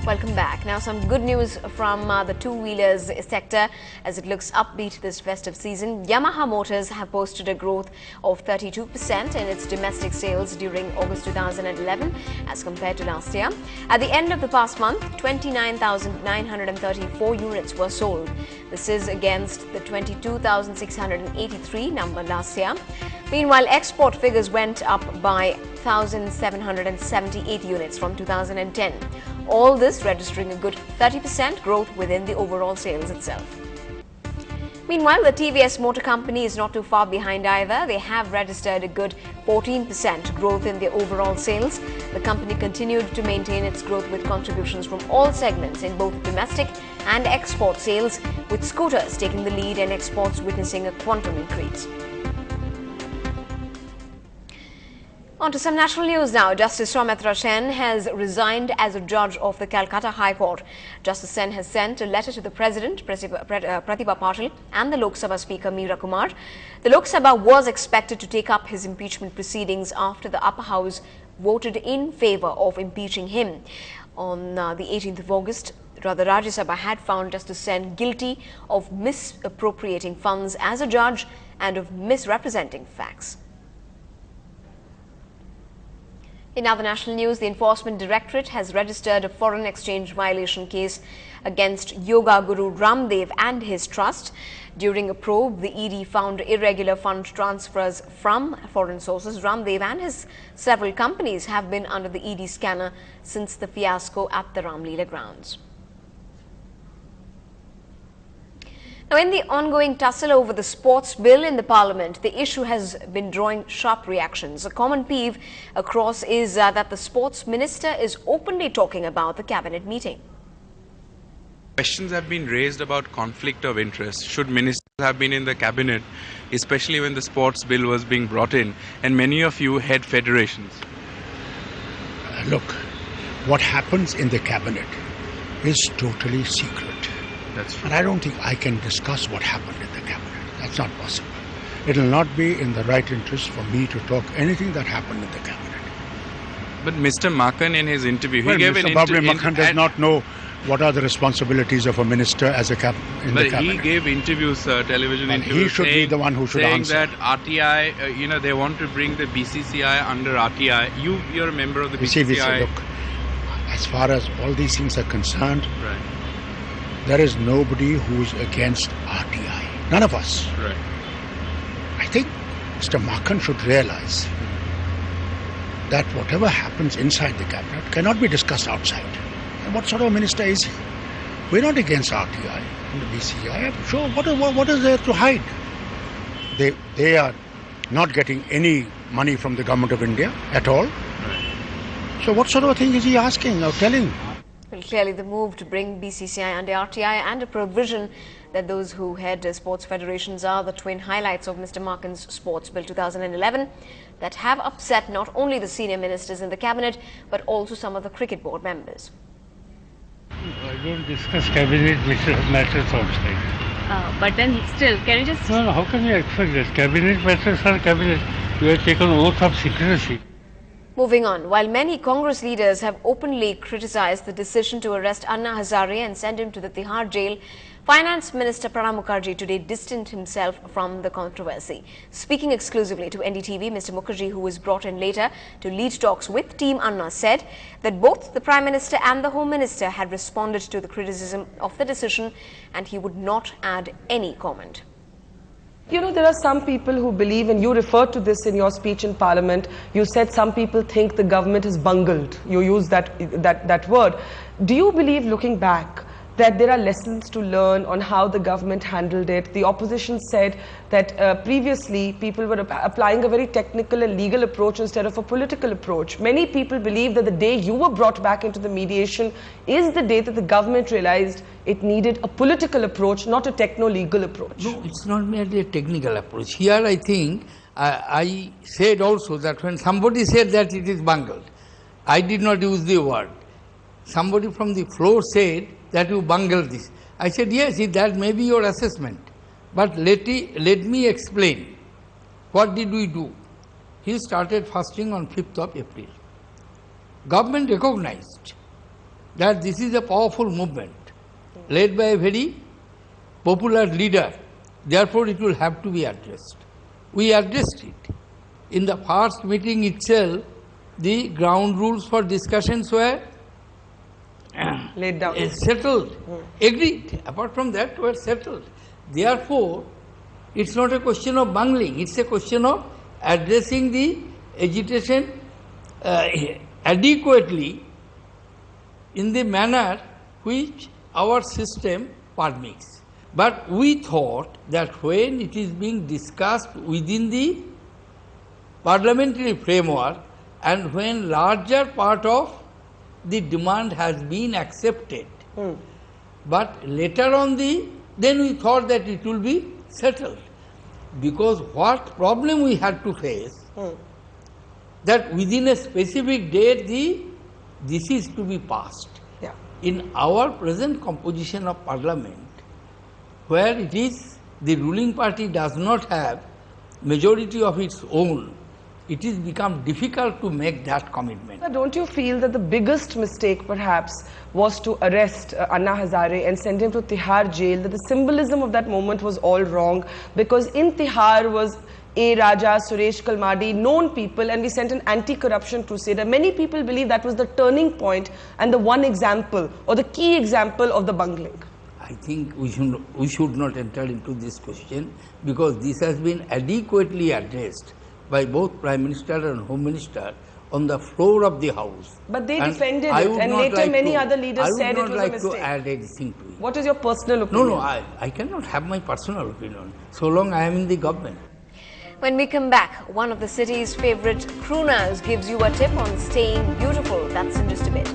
Welcome back. Now some good news from the two-wheelers sector as it looks upbeat this festive season. Yamaha Motors have posted a growth of 32% in its domestic sales during August 2011 as compared to last year. At the end of the past month, 29,934 units were sold. This is against the 22,683 number last year. Meanwhile, export figures went up by 1,778 units from 2010. All this registering a good 30% growth within the overall sales itself. Meanwhile, the TVS Motor Company is not too far behind either. They have registered a good 14% growth in their overall sales. The company continued to maintain its growth with contributions from all segments in both domestic and export sales, with scooters taking the lead and exports witnessing a quantum increase. On to some national news now. Justice Soumitra Sen has resigned as a judge of the Calcutta High Court. Justice Sen has sent a letter to the President, Pratibha Patil, and the Lok Sabha Speaker, Meera Kumar. The Lok Sabha was expected to take up his impeachment proceedings after the upper house voted in favour of impeaching him. On the 18th of August, the Rajya Sabha had found Justice Sen guilty of misappropriating funds as a judge and of misrepresenting facts. In other national news, the Enforcement Directorate has registered a foreign exchange violation case against Yoga Guru Ramdev and his trust. During a probe, the ED found irregular fund transfers from foreign sources. Ramdev and his several companies have been under the ED scanner since the fiasco at the Ramleela grounds. Now, in the ongoing tussle over the sports bill in the parliament, the issue has been drawing sharp reactions. A common peeve across is that the sports minister is openly talking about the cabinet meeting. Questions have been raised about conflict of interest. Should ministers have been in the cabinet, especially when the sports bill was being brought in, and many of you head federations? Look, what happens in the cabinet is totally secret. That's true. And I don't think I can discuss what happened in the cabinet. That's not possible. It will not be in the right interest for me to talk anything that happened in the cabinet. But Mr. Makhan in his interview, he gave Mr. an Babri Makhan does not know what are the responsibilities of a minister as a in the cabinet. But he gave interviews, television and interviews. He should be the one who should answer. Saying that RTI, they want to bring the BCCI under RTI. You're a member of the BCCI. Look, as far as all these things are concerned, right, there is nobody who's against RTI. None of us. Right. I think Mr. Makhan should realize that whatever happens inside the cabinet cannot be discussed outside. And what sort of minister is he? We're not against RTI and the BCI. I'm sure what is there to hide? They are not getting any money from the government of India at all. Right. So what sort of thing is he asking or telling? Well, clearly the move to bring BCCI under RTI and a provision that those who head sports federations are the twin highlights of Mr. Makhan's Sports Bill 2011 that have upset not only the senior ministers in the cabinet but also some of the cricket board members. I don't discuss cabinet matters outside. But then still, can you just... No, how can you expect that? Cabinet matters are cabinet. You have taken oath of secrecy. Moving on, while many Congress leaders have openly criticized the decision to arrest Anna Hazare and send him to the Tihar jail, Finance Minister Pranab Mukherjee today distanced himself from the controversy. Speaking exclusively to NDTV, Mr. Mukherjee, who was brought in later to lead talks with Team Anna, said that both the Prime Minister and the Home Minister had responded to the criticism of the decision and he would not add any comment. You know, there are some people who believe, and you referred to this in your speech in Parliament, you said some people think the government is bungled. You used that word. Do you believe, looking back, that there are lessons to learn on how the government handled it? The opposition said that previously people were applying a very technical and legal approach instead of a political approach. Many people believe that the day you were brought back into the mediation is the day that the government realized it needed a political approach, not a techno-legal approach. No, it's not merely a technical approach. Here I think, I said also that when somebody said that it is bungled, I did not use the word. Somebody from the floor said that you bungled this. I said, yes, that may be your assessment. But let me explain. What did we do? He started fasting on 5th of April. Government recognized that this is a powerful movement led by a very popular leader. Therefore, it will have to be addressed. We addressed it. In the first meeting itself, the ground rules for discussions were laid down, settled, agreed. Apart from that, were settled. Therefore, it's not a question of bungling. It's a question of addressing the agitation adequately in the manner which our system permits. But we thought that when it is being discussed within the parliamentary framework and when larger part of the demand has been accepted, but later on then we thought that it will be settled. Because what problem we had to face, that within a specific date this is to be passed. Yeah. In our present composition of parliament, where it is the ruling party does not have majority of its own, it is become difficult to make that commitment. Sir, don't you feel that the biggest mistake perhaps was to arrest Anna Hazare and send him to Tihar jail, that the symbolism of that moment was all wrong, because in Tihar was A. Raja, Suresh Kalmadi, known people, and we sent an anti-corruption crusader. Many people believe that was the turning point and the one example or the key example of the bungling. I think we should not enter into this question because this has been adequately addressed by both Prime Minister and Home Minister on the floor of the House. But they defended it, and later many other leaders said it was a mistake. I would not like to add anything to it. What is your personal opinion? No, I cannot have my personal opinion so long I am in the government. When we come back, one of the city's favorite crooners gives you a tip on staying beautiful. That's in just a bit.